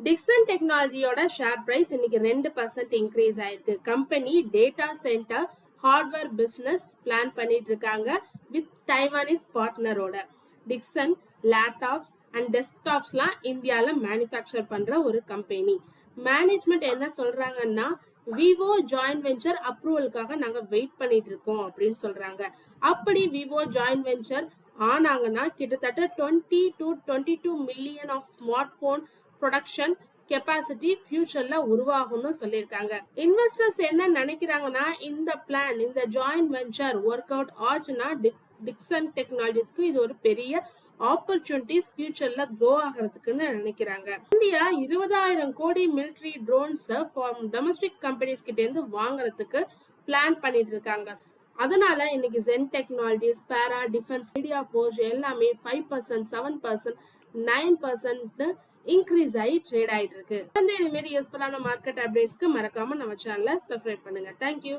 Dixon டெக்னாலஜியோட share price இன்னைக்கு 2% increase ஆயிருக்கு. Company data centre hardware business plan பண்ணிட்டு இருக்காங்க வித் தைவானிஸ் பார்ட்னரோட. டிக்சன் லேப்டாப்ஸ் அண்ட் டெஸ்க்டாப்ஸ்லாம் இந்தியாவில் மேனுஃபேக்சர் பண்ற ஒரு கம்பெனி. மேனேஜ்மெண்ட் என்ன சொல்றாங்கன்னா, விவோ ஜாயின்ட் வெஞ்சர் அப்ரூவலுக்காக நாங்க வெயிட் பண்ணிட்டு இருக்கோம் அப்படின்னு சொல்றாங்க. அப்படி விவோ ஜாயின்ட் வெஞ்சர் ஆனாங்கன்னா கிட்டத்தட்ட 20 to 22 million of smart phone production capacity ஃபியூச்சர்ல உருவாகும்னு சொல்லியிருக்காங்க. இன்வெஸ்டர்ஸ் என்ன நினைக்கிறாங்கன்னா, இந்த பிளான், இந்த ஜாயின்ட் வெஞ்சர் ஒர்க் அவுட் ஆச்சுன்னா டிக்சன் டெக்னாலஜிஸ்க்கு இது ஒரு பெரிய ஆப்பர்ச்சுனிட்டிஸ் ஃபியூச்சர்ல க்ரோ ஆகிறதுக்குன்னு நினைக்கிறாங்க. இந்தியா 20,000 கோடி மிலிட்டரி ட்ரோன்ஸ் டொமஸ்டிக் கம்பெனிஸ் கிட்ட இருந்து வாங்குறதுக்கு பிளான் பண்ணிட்டு இருக்காங்க. அதனால இன்னைக்கு ஜென் டெக்னாலஜிஸ், பேரா, டிஃபென்ஸ், மீடியா ஃபோர்ஸ் எல்லாமே 5%, 7%, 9% இன்க்ரீஸ் ஆகி ட்ரேட் ஆயிட்டு இருக்கு. இது மாதிரி யூஸ்ஃபுல்லான மார்க்கெட் அப்டேட்ஸ்க்கு மறக்காம நம்ம சேனலை சப்ஸ்கிரைப் பண்ணுங்க. தேங்க்யூ.